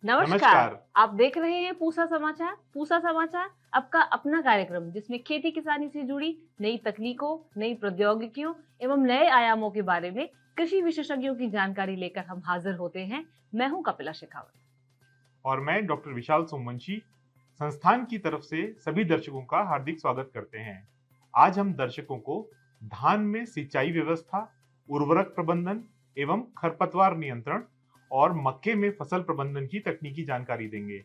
नमस्कार। आप देख रहे हैं पूसा समाचार। पूसा समाचार आपका अपना कार्यक्रम जिसमें खेती किसानी से जुड़ी नई तकनीकों, नई प्रौद्योगिकियों एवं नए आयामों के बारे में कृषि विशेषज्ञों की जानकारी लेकर हम हाजिर होते हैं। मैं हूं कपिला शेखावत और मैं डॉक्टर विशाल सोमवंशी संस्थान की तरफ से सभी दर्शकों का हार्दिक स्वागत करते हैं। आज हम दर्शकों को धान में सिंचाई व्यवस्था, उर्वरक प्रबंधन एवं खरपतवार नियंत्रण और मक्के में फसल प्रबंधन की तकनीकी जानकारी देंगे।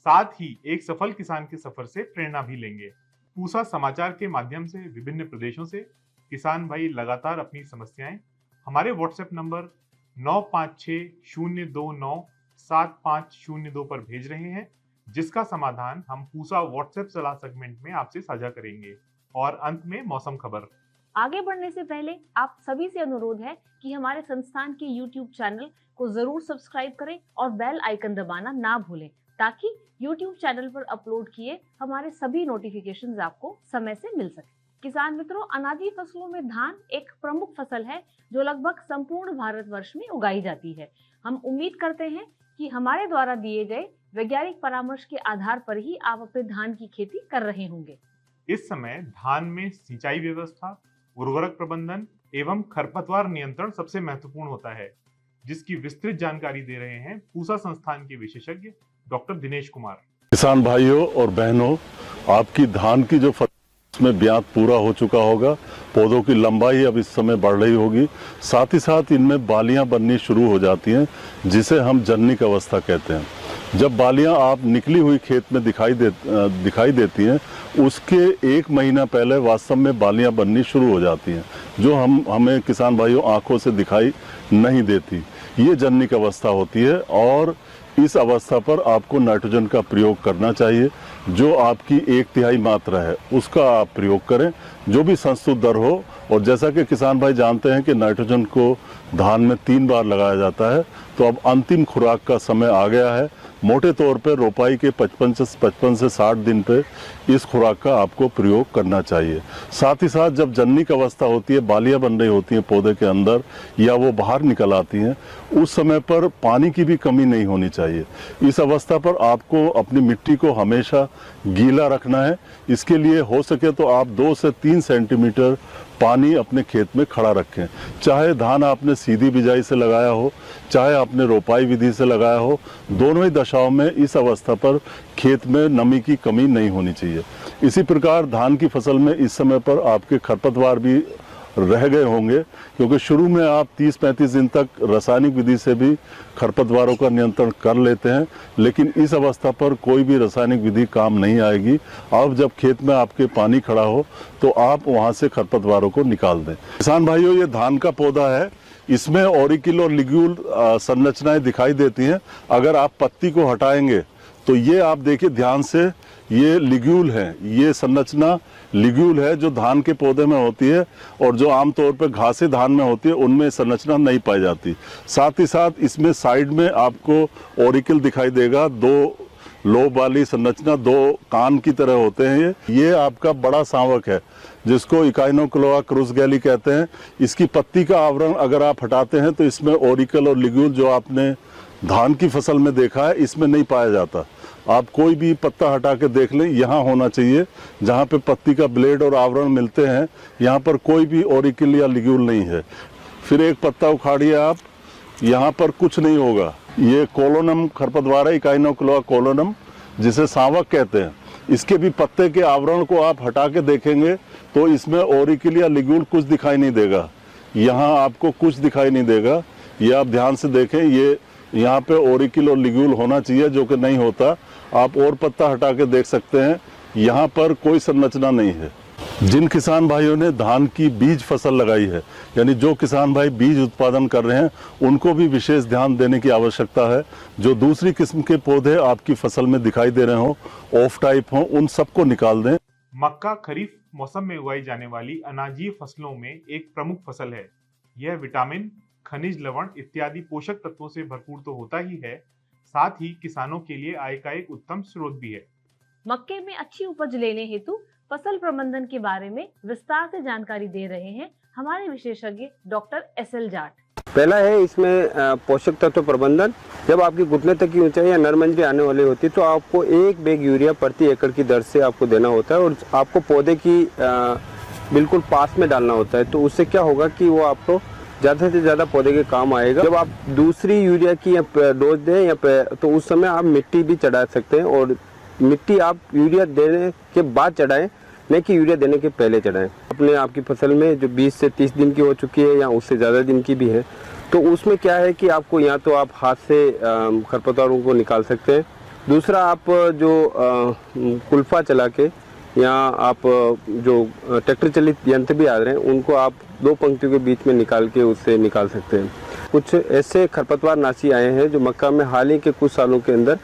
साथ ही एक सफल किसान के सफर से प्रेरणा भी लेंगे। पूसा समाचार के माध्यम से विभिन्न प्रदेशों से किसान भाई लगातार अपनी समस्याएं हमारे व्हाट्सएप नंबर 9560297502 पर भेज रहे हैं, जिसका समाधान हम पूसा व्हाट्सएप सलाह सेगमेंट में आपसे साझा करेंगे। और अंत में मौसम खबर। आगे बढ़ने से पहले आप सभी से अनुरोध है कि हमारे संस्थान के YouTube चैनल को जरूर सब्सक्राइब करें और बेल आइकन दबाना ना भूलें, ताकि YouTube चैनल पर अपलोड किए हमारे सभी नोटिफिकेशंस आपको समय से मिल सके। किसान मित्रों, अनाजी फसलों में धान एक प्रमुख फसल है जो लगभग संपूर्ण भारतवर्ष में उगाई जाती है। हम उम्मीद करते हैं कि हमारे द्वारा दिए गए वैज्ञानिक परामर्श के आधार पर ही आप अपने धान की खेती कर रहे होंगे। इस समय धान में सिंचाई व्यवस्था, उर्वरक प्रबंधन एवं खरपतवार नियंत्रण सबसे महत्वपूर्ण होता है, जिसकी विस्तृत जानकारी दे रहे हैं पूसा संस्थान के विशेषज्ञ डॉक्टर दिनेश कुमार। किसान भाइयों और बहनों, आपकी धान की जो फसल में ब्यात पूरा हो चुका होगा, पौधों की लंबाई अब इस समय बढ़ रही होगी, साथ ही साथ इनमें बालियां बननी शुरू हो जाती हैं, जिसे हम जननिक अवस्था कहते हैं। जब बालियां आप निकली हुई खेत में दिखाई देती हैं, उसके 1 महीना पहले वास्तव में बालियां बननी शुरू हो जाती हैं, जो हमें किसान भाइयों आंखों से दिखाई नहीं देती। ये जननिक अवस्था होती है और इस अवस्था पर आपको नाइट्रोजन का प्रयोग करना चाहिए। जो आपकी 1/3 मात्रा है उसका आप प्रयोग करें, जो भी संस्तुत दर हो। और जैसा कि किसान भाई जानते हैं कि नाइट्रोजन को धान में 3 बार लगाया जाता है, तो अब अंतिम खुराक का समय आ गया है। मोटे तौर पर रोपाई के 55 से 60 दिन पे इस खुराक का आपको प्रयोग करना चाहिए। साथ ही साथ जब जननिक अवस्था होती है, बालियां बन रही होती हैं पौधे के अंदर या वो बाहर निकल आती हैं, उस समय पर पानी की भी कमी नहीं होनी चाहिए। इस अवस्था पर आपको अपनी मिट्टी को हमेशा गीला रखना है। इसके लिए हो सके तो आप 2 से 3 सेंटीमीटर पानी अपने खेत में खड़ा रखें। चाहे धान आपने सीधी बिजाई से लगाया हो, चाहे आपने रोपाई विधि से लगाया हो, दोनों ही दशाओं में इस अवस्था पर खेत में नमी की कमी नहीं होनी चाहिए। इसी प्रकार धान की फसल में इस समय पर आपके खरपतवार भी रह गए होंगे, क्योंकि शुरू में आप 30-35 दिन तक रासायनिक विधि से भी खरपतवारों का नियंत्रण कर लेते हैं, लेकिन इस अवस्था पर कोई भी रासायनिक विधि काम नहीं आएगी। अब जब खेत में आपके पानी खड़ा हो तो आप वहां से खरपतवारों को निकाल दें। किसान भाइयों, ये धान का पौधा है, इसमें ऑरिकिल और लिग्यूल संरचनाएं दिखाई देती हैं। अगर आप पत्ती को हटाएंगे तो ये आप देखिए ध्यान से, ये लिग्यूल है, ये संरचना लिग्यूल है जो धान के पौधे में होती है, और जो आमतौर पर घासे धान में होती है उनमें संरचना नहीं पाई जाती। साथ ही साथ इसमें साइड में आपको ऑरिकल दिखाई देगा, 2 लोब वाली संरचना, 2 कान की तरह होते हैं। ये आपका बड़ा सांवक है जिसको इकाइनोक्लोआ क्रुसगैली कहते हैं। इसकी पत्ती का आवरण अगर आप हटाते हैं तो इसमें ऑरिकल और लिग्यूल जो आपने धान की फसल में देखा है, इसमें नहीं पाया जाता। आप कोई भी पत्ता हटा के देख लें, यहाँ होना चाहिए जहाँ पे पत्ती का ब्लेड और आवरण मिलते हैं, यहाँ पर कोई भी ऑरिकल या लिग्यूल नहीं है। फिर एक पत्ता उखाड़िए आप, यहाँ पर कुछ नहीं होगा। ये कोलोनम खरपतवार है, इकाइनोक्लोआ कोलोनम, जिसे सांवक कहते हैं। इसके भी पत्ते के आवरण को आप हटा के देखेंगे तो इसमें ऑरिकल या लिग्यूल कुछ दिखाई नहीं देगा। यहाँ आपको कुछ दिखाई नहीं देगा। ये आप ध्यान से देखें, ये यहाँ पे ऑरिकल और लिग्यूल होना चाहिए, जो कि नहीं होता। आप और पत्ता हटा के देख सकते हैं, यहाँ पर कोई संरचना नहीं है। जिन किसान भाइयों ने धान की बीज फसल लगाई है, यानी जो किसान भाई बीज उत्पादन कर रहे हैं, उनको भी विशेष ध्यान देने की आवश्यकता है। जो दूसरी किस्म के पौधे आपकी फसल में दिखाई दे रहे हो, ऑफ टाइप हो, उन सबको निकाल दें। मक्का खरीफ मौसम में उगाई जाने वाली अनाजीय फसलों में एक प्रमुख फसल है। यह विटामिन, खनिज लवण इत्यादि पोषक तत्वों से भरपूर तो होता ही है, साथ ही किसानों के लिए आय का एक उत्तम स्रोत भी है। मक्के में अच्छी उपज लेने हेतु फसल प्रबंधन के बारे में विस्तार से जानकारी दे रहे हैं हमारे विशेषज्ञ डॉक्टर SL जाट। पहला है इसमें पोषक तत्व प्रबंधन। जब आपकी घुटने तक की ऊंचाई या नरमंजरी आने वाली होती है तो आपको 1 बैग यूरिया प्रति एकड़ की दर से आपको देना होता है और आपको पौधे की बिल्कुल पास में डालना होता है। तो उससे क्या होगा कि वो आपको ज़्यादा से ज़्यादा पौधे के काम आएगा। जब आप दूसरी यूरिया की डोज दें या तो उस समय आप मिट्टी भी चढ़ा सकते हैं और मिट्टी आप यूरिया देने के बाद चढ़ाएं, नहीं कि यूरिया देने के पहले चढ़ाएं। अपने आपकी फसल में जो 20 से 30 दिन की हो चुकी है या उससे ज़्यादा दिन की भी है तो उसमें क्या है कि आपको या तो आप हाथ से खरपतवारों को निकाल सकते हैं, दूसरा आप जो कुल्फा चला के या आप जो ट्रैक्टर चलित यंत्र भी आ रहे हैं उनको आप 2 पंक्तियों के बीच में निकाल के उससे निकाल सकते हैं। कुछ ऐसे खरपतवार नाशी आए हैं जो मक्का में हाल ही के कुछ सालों के अंदर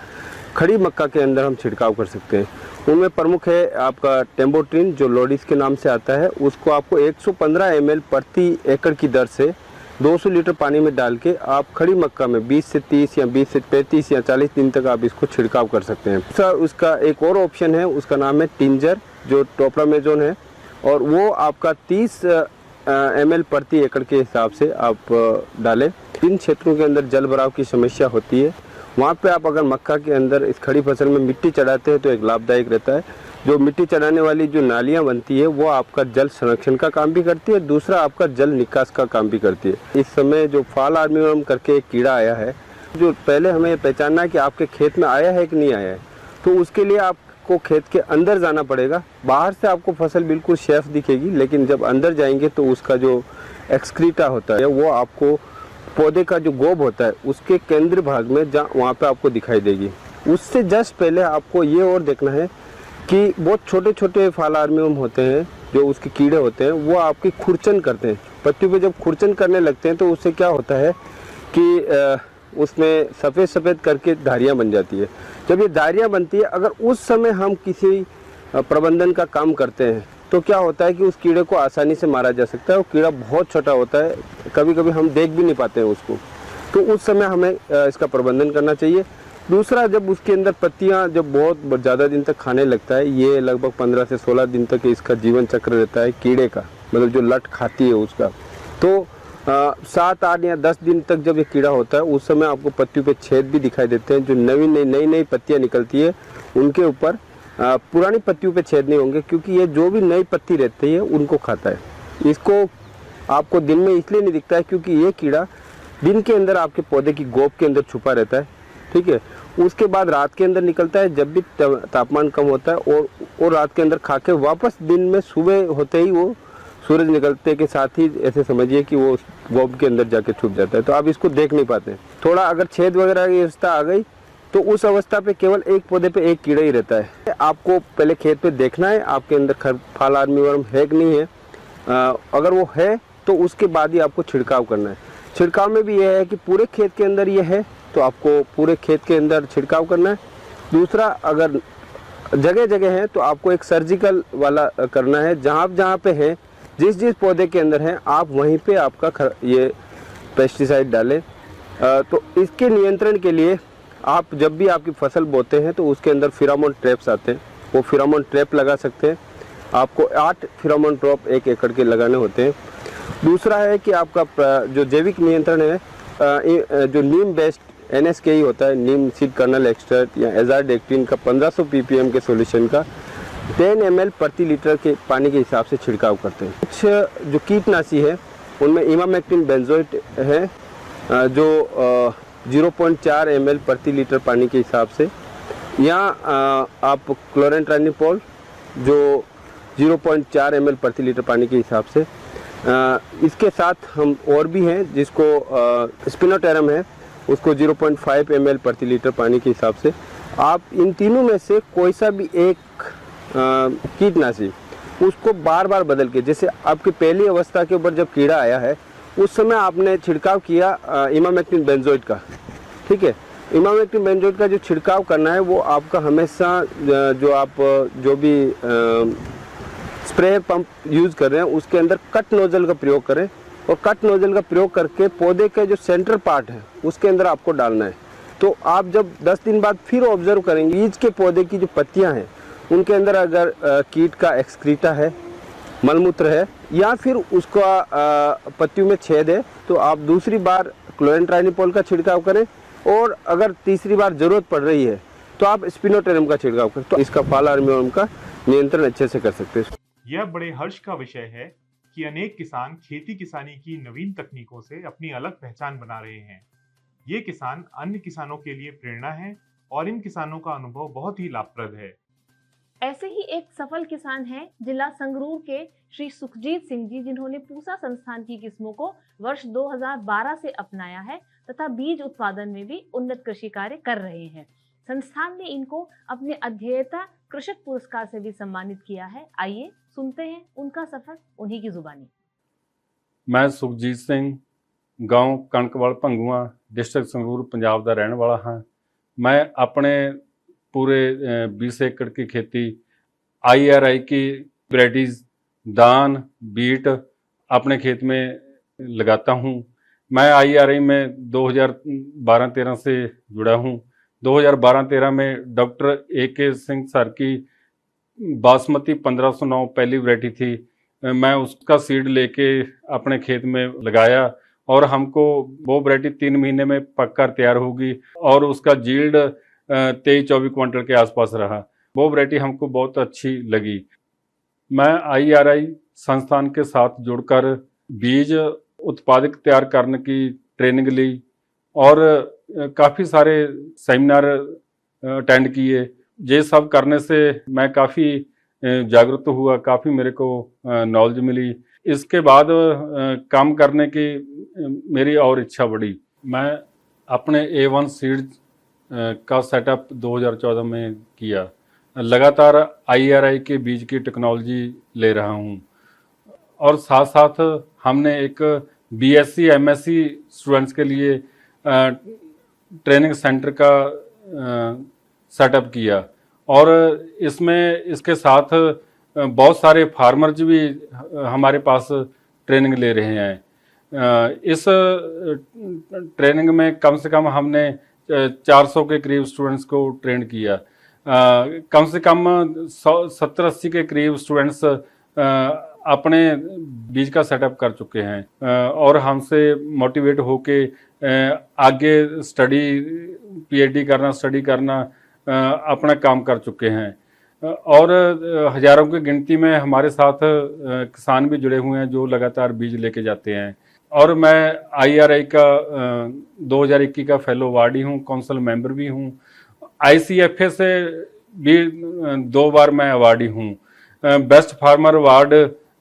खड़ी मक्का के अंदर हम छिड़काव कर सकते हैं। उनमें प्रमुख है आपका टेम्बोट्रिन जो लोडिस के नाम से आता है। उसको आपको 115 ml प्रति एकड़ की दर से 200 लीटर पानी में डाल के आप खड़ी मक्का में 20 से 30 या 20 से 35 या 40 दिन तक आप इसको छिड़काव कर सकते हैं। सर उसका एक और ऑप्शन है, उसका नाम है टिंजर जो टोप्रामेजोन है और वो आपका 30 ml प्रति एकड़ के हिसाब से आप डालें। जिन क्षेत्रों के अंदर जल भराव की समस्या होती है वहाँ पे आप अगर मक्का के अंदर इस खड़ी फसल में मिट्टी चढ़ाते हैं तो एक लाभदायक रहता है। जो मिट्टी चढ़ाने वाली जो नालियाँ बनती है वो आपका जल संरक्षण का काम भी करती है, दूसरा आपका जल निकास का काम भी करती है। इस समय जो फाल आर्मीवर्म करके एक कीड़ा आया है जो पहले हमें पहचानना है कि आपके खेत में आया है कि नहीं आया है, तो उसके लिए आपको खेत के अंदर जाना पड़ेगा। बाहर से आपको फसल बिल्कुल शेफ दिखेगी लेकिन जब अंदर जाएंगे तो उसका जो एक्सक्रीटा होता है वो आपको पौधे का जो गोब होता है उसके केंद्रीय भाग में जहाँ वहाँ पे आपको दिखाई देगी। उससे जस्ट पहले आपको ये और देखना है कि बहुत छोटे छोटे फाल आर्मीवर्म होते हैं जो उसके कीड़े होते हैं वो आपकी खुरचन करते हैं। पत्तियों पे जब खुरचन करने लगते हैं तो उससे क्या होता है कि उसमें सफ़ेद सफ़ेद करके धारियाँ बन जाती है। जब ये धारियाँ बनती है अगर उस समय हम किसी प्रबंधन का काम करते हैं तो क्या होता है कि उस कीड़े को आसानी से मारा जा सकता है। वो कीड़ा बहुत छोटा होता है, कभी कभी हम देख भी नहीं पाते हैं उसको, तो उस समय हमें इसका प्रबंधन करना चाहिए। दूसरा, जब उसके अंदर पत्तियां जब बहुत ज़्यादा दिन तक खाने लगता है, ये लगभग 15 से 16 दिन तक इसका जीवन चक्र रहता है कीड़े का, मतलब जो लट खाती है उसका, तो 7, 8 या 10 दिन तक जब ये कीड़ा होता है उस समय आपको पत्तियों पे छेद भी दिखाई देते हैं। जो नई पत्तियाँ निकलती है उनके ऊपर पुरानी पत्तियों पे छेद नहीं होंगे क्योंकि ये जो भी नई पत्ती रहती है उनको खाता है। इसको आपको दिन में इसलिए नहीं दिखता है क्योंकि ये कीड़ा दिन के अंदर आपके पौधे की गोब के अंदर छुपा रहता है, ठीक है। उसके बाद रात के अंदर निकलता है जब भी तापमान कम होता है और रात के अंदर खा के वापस दिन में सुबह होते ही वो सूरज निकलते के साथ ही ऐसे समझिए कि वो गोब के अंदर जाके छुप जाता है, तो आप इसको देख नहीं पाते। थोड़ा अगर छेद वगैरह की अवस्था आ गई तो उस अवस्था पे केवल एक पौधे पे एक कीड़ा ही रहता है। आपको पहले खेत पे देखना है आपके अंदर फाल आर्मीवर्म है कि नहीं है। अगर वो है तो उसके बाद ही आपको छिड़काव करना है। छिड़काव में भी यह है कि पूरे खेत के अंदर ये है तो आपको पूरे खेत के अंदर छिड़काव करना है। दूसरा, अगर जगह जगह है तो आपको एक सर्जिकल वाला करना है। जहाँ पे है, जिस पौधे के अंदर है आप वहीं पे आपका ये पेस्टिसाइड डालें। तो इसके नियंत्रण के लिए आप जब भी आपकी फसल बोते हैं तो उसके अंदर फिरामोन ट्रैप्स आते हैं, वो फिरामोन ट्रैप लगा सकते हैं। आपको 8 फिरामोन ट्रैप 1 एकड़ के लगाने होते हैं। दूसरा है कि आपका जो जैविक नियंत्रण है, जो नीम बेस्ड NSK होता है, नीम सीड कर्नल एक्सट्रैक्ट या एजारडेक्टिन का 1500 ppm के सॉल्यूशन का 10 ml प्रति लीटर के पानी के हिसाब से छिड़काव करते हैं। कुछ जो कीटनाशी है उनमें इमामेक्टिन बेंजोएट है जो 0.4 ml प्रति लीटर पानी के हिसाब से, या आप क्लोरेंट्रानिपोल जो 0.4 ml प्रति लीटर पानी के हिसाब से। इसके साथ हम और भी हैं जिसको स्पिनोटेरम है, उसको 0.5 ml प्रति लीटर पानी के हिसाब से। आप इन तीनों में से कोई सा भी एक कीटनाशी उसको बार बार बदल के, जैसे आपकी पहली अवस्था के ऊपर जब कीड़ा आया है उस समय आपने छिड़काव किया इमामेक्टिन बेंजोएट का, ठीक है। इमामेक्टिन बेंजोएट का जो छिड़काव करना है वो आपका हमेशा जो भी स्प्रे पंप यूज़ कर रहे हैं उसके अंदर कट नोजल का प्रयोग करें, और कट नोजल का प्रयोग करके पौधे का जो सेंटर पार्ट है उसके अंदर आपको डालना है। तो आप जब 10 दिन बाद फिर ऑब्जर्व करेंगे, ईच के पौधे की जो पत्तियां हैं उनके अंदर अगर कीट का एक्सक्रीटा है, मलमूत्र है, या फिर उसका पत्तियों में छेद है, तो आप दूसरी बार क्लोरेंट्रानिपोल का छिड़काव करें। और अगर तीसरी बार जरूरत पड़ रही है तो आप स्पिनोटेरम का छिड़काव करें, तो इसका पाला आर्मीवर्म का नियंत्रण अच्छे से कर सकते हैं। यह बड़े हर्ष का विषय है कि अनेक किसान खेती किसानी की नवीन तकनीकों से अपनी अलग पहचान बना रहे हैं। ये किसान अन्य किसानों के लिए प्रेरणा है और इन किसानों का अनुभव बहुत ही लाभप्रद है। ऐसे ही एक सफल किसान हैं जिला संगरूर के श्री सुखजीत सिंह जी, जिन्होंने पूसा संस्थान की किस्मों को वर्ष 2012 से अपनाया है तथा बीज उत्पादन में भी उन्नत कृषि कार्य कर रहे हैं। संस्थान ने इनको अपने अध्येयता कृषक पुरस्कार से भी सम्मानित किया है। आइए सुनते हैं उनका सफर उन्हीं की जुबानी। मैं सुखजीत सिंह गांव कणकवाल भंगुआ डिस्ट्रिक्ट संगरूर पंजाब का रहने वाला हाँ। मैं अपने पूरे 20 एकड़ की खेती IRI की वैराइटीज धान बीट अपने खेत में लगाता हूँ। मैं IRI में 2012-13 से जुड़ा हूँ। 2012-13 में डॉक्टर AK सिंह सर की बासमती 1509 पहली वैरायटी थी। मैं उसका सीड लेके अपने खेत में लगाया और हमको वो वैरायटी 3 महीने में पककर तैयार होगी और उसका जील्ड 23-24 क्विंटल के आसपास रहा। वो वैरायटी हमको बहुत अच्छी लगी। मैं IRI संस्थान के साथ जुड़कर बीज उत्पादक तैयार करने की ट्रेनिंग ली और काफ़ी सारे सेमिनार अटेंड किए। ये सब करने से मैं काफ़ी जागरूक हुआ, काफ़ी मेरे को नॉलेज मिली। इसके बाद काम करने की मेरी और इच्छा बढ़ी। मैं अपने A1 सीड्स का सेटअप 2014 में किया। लगातार IRI के बीज की टेक्नोलॉजी ले रहा हूँ और साथ साथ हमने एक BSc MSc स्टूडेंट्स के लिए ट्रेनिंग सेंटर का सेटअप किया और इसमें इसके साथ बहुत सारे फार्मर्स भी हमारे पास ट्रेनिंग ले रहे हैं। इस ट्रेनिंग में कम से कम हमने 400 के करीब स्टूडेंट्स को ट्रेन किया। कम से कम 70-80 के करीब स्टूडेंट्स अपने बीज का सेटअप कर चुके हैं और हमसे मोटिवेट होके आगे PhD करना, स्टडी करना अपना काम कर चुके हैं और हजारों की गिनती में हमारे साथ किसान भी जुड़े हुए हैं जो लगातार बीज लेके जाते हैं। और मैं IRI का 2021 का फेलो अवार्डी हूँ, काउंसिल मेंबर भी हूँ। ICFA से भी 2 बार मैं अवार्डी हूँ। बेस्ट फार्मर अवार्ड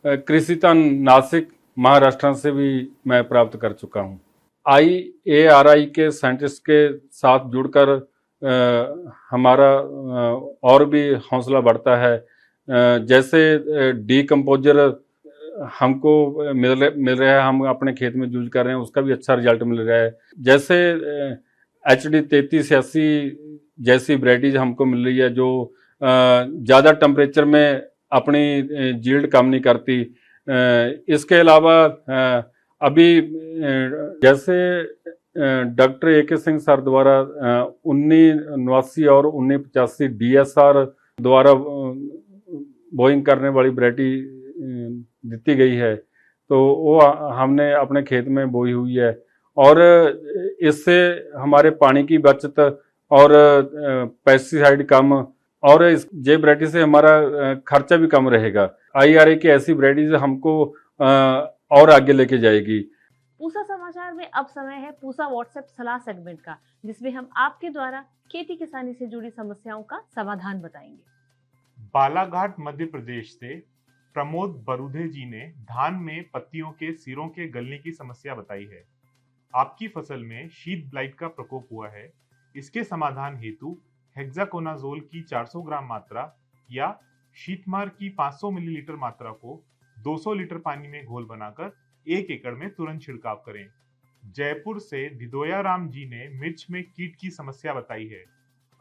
कृषितन नासिक महाराष्ट्र से भी मैं प्राप्त कर चुका हूँ। IARI के साइंटिस्ट के साथ जुड़कर हमारा और भी हौसला बढ़ता है। जैसे डीकम्पोजर हमको मिल रहा है, हम अपने खेत में यूज कर रहे हैं, उसका भी अच्छा रिजल्ट मिल रहा है। जैसे HD 3386 जैसी वैराइटीज हमको मिल रही है जो ज़्यादा टेम्परेचर में अपनी जील्ड कम नहीं करती। इसके अलावा अभी जैसे डॉक्टर AK सिंह सर द्वारा 1989 और 1985 DSR द्वारा बोइंग करने वाली वैरायटी दी गई है, तो वो हमने अपने खेत में बोई हुई है और इससे हमारे पानी की बचत और पेस्टिसाइड कम और इस ये वैरायटी से हमारा खर्चा भी कम रहेगा। IRI की ऐसी वैरायटीज हमको और आगे लेके जाएगी। पूसा समाचार में अब समय है पूसा व्हाट्सएप सलाह सेगमेंट का, जिसमें हम आपके द्वारा खेती किसानी से जुड़ी समस्याओं का समाधान बताएंगे। बालाघाट मध्य प्रदेश से प्रमोद बरूधे जी ने धान में पत्तियों के सिरों के गलने की समस्या बताई है। आपकी फसल में शीत ब्लाइट का प्रकोप हुआ है। इसके समाधान हेतु हेक्साकोनाजोल की 400 ग्राम मात्रा या शीतमार की 500 मिलीलीटर मात्रा को 200 लीटर पानी में घोल बनाकर 1 एकड़ में तुरंत छिड़काव करें। जयपुर से धिदोया राम जी ने मिर्च में कीट की समस्या बताई है।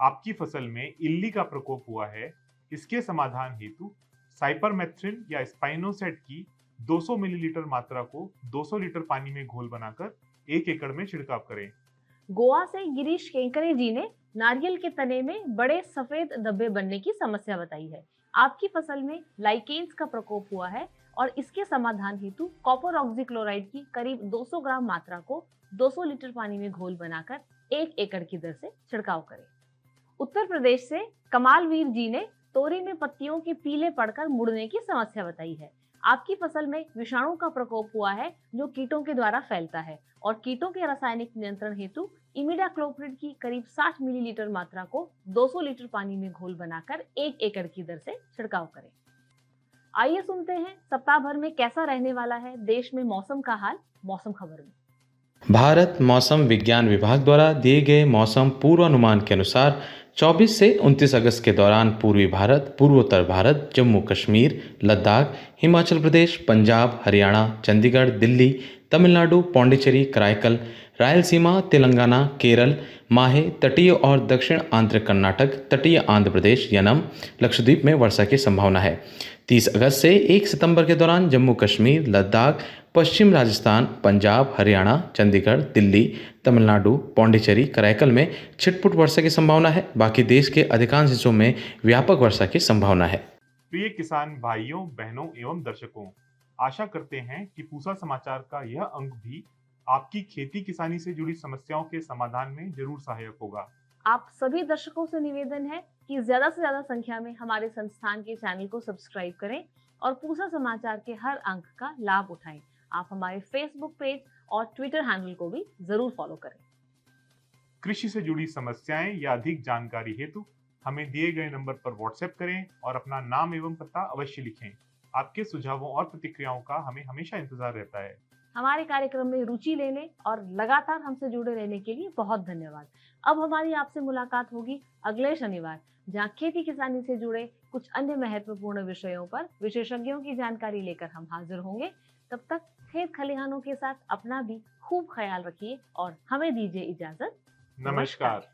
आपकी फसल में इल्ली का प्रकोप हुआ है। इसके समाधान हेतु साइपरमेथ्रिन या स्पाइनोसेट की 200 मिलीलीटर मात्रा को 200 लीटर पानी में घोल बनाकर 1 एकड़ में छिड़काव करें। गोवा से गिरीश केंकरे जी ने नारियल के तने में बड़े सफेद धब्बे बनने की समस्या बताई है। आपकी फसल में लाइकेन्स का प्रकोप हुआ है और इसके समाधान हेतु कॉपर ऑक्सीक्लोराइड की करीब 200 ग्राम मात्रा को 200 लीटर पानी में घोल बनाकर 1 एकड़ की दर से छिड़काव करें। उत्तर प्रदेश से कमालवीर जी ने तोरी में पत्तियों के पीले पड़कर मुड़ने की समस्या बताई है। आपकी फसल में विषाणु का प्रकोप हुआ है जो कीटों के द्वारा फैलता है और कीटों के रासायनिक नियंत्रण हेतु इमिडाक्लोप्रिड की करीब 60 मिलीलीटर मात्रा को 200 लीटर पानी में घोल बनाकर 1 एकड़ की दर से छिड़काव करें। आइए सुनते हैं सप्ताह भर में कैसा रहने वाला है देश में मौसम का हाल मौसम खबर में। भारत मौसम विज्ञान विभाग द्वारा दिए गए मौसम पूर्वानुमान के अनुसार 24 से 29 अगस्त के दौरान पूर्वी भारत, पूर्वोत्तर भारत, जम्मू कश्मीर, लद्दाख, हिमाचल प्रदेश, पंजाब, हरियाणा, चंडीगढ़, दिल्ली, तमिलनाडु, पौंडीचेरी, कराईकल, रायलसीमा, तेलंगाना, केरल, माहे, तटीय और दक्षिण आंध्र कर्नाटक, तटीय आंध्र प्रदेश, यनम, लक्षद्वीप में वर्षा की संभावना है। 30 अगस्त से 1 सितंबर के दौरान जम्मू कश्मीर, लद्दाख, पश्चिम राजस्थान, पंजाब, हरियाणा, चंडीगढ़, दिल्ली, तमिलनाडु, पौंडीचेरी, कराईकल में छिटपुट वर्षा की संभावना है। बाकी देश के अधिकांश हिस्सों में व्यापक वर्षा की संभावना है। प्रिय किसान भाइयों, बहनों एवं दर्शकों, आशा करते हैं कि पूसा समाचार का यह अंक भी आपकी खेती किसानी से जुड़ी समस्याओं के समाधान में जरूर सहायक होगा। आप सभी दर्शकों से निवेदन है कि ज्यादा से ज्यादा संख्या में हमारे संस्थान के चैनल को सब्सक्राइब करें और पूसा समाचार के हर अंक का लाभ उठाएं। आप हमारे फेसबुक पेज और ट्विटर हैंडल को भी जरूर फॉलो करें। कृषि से जुड़ी समस्याएं या अधिक जानकारी हेतु हमें दिए गए नंबर पर व्हाट्सएप करें और अपना नाम एवं पता अवश्य लिखें। आपके सुझावों और प्रतिक्रियाओं का हमें हमेशा इंतजार रहता है। हमारे कार्यक्रम में रुचि लेने और लगातार हमसे जुड़े रहने के लिए बहुत धन्यवाद। अब हमारी आपसे मुलाकात होगी अगले शनिवार, जहां खेती किसानी से जुड़े कुछ अन्य महत्वपूर्ण विषयों पर विशेषज्ञों की जानकारी लेकर हम हाजिर होंगे। तब तक खेत खलिहानों के साथ अपना भी खूब ख्याल रखिए और हमें दीजिए इजाजत। नमस्कार।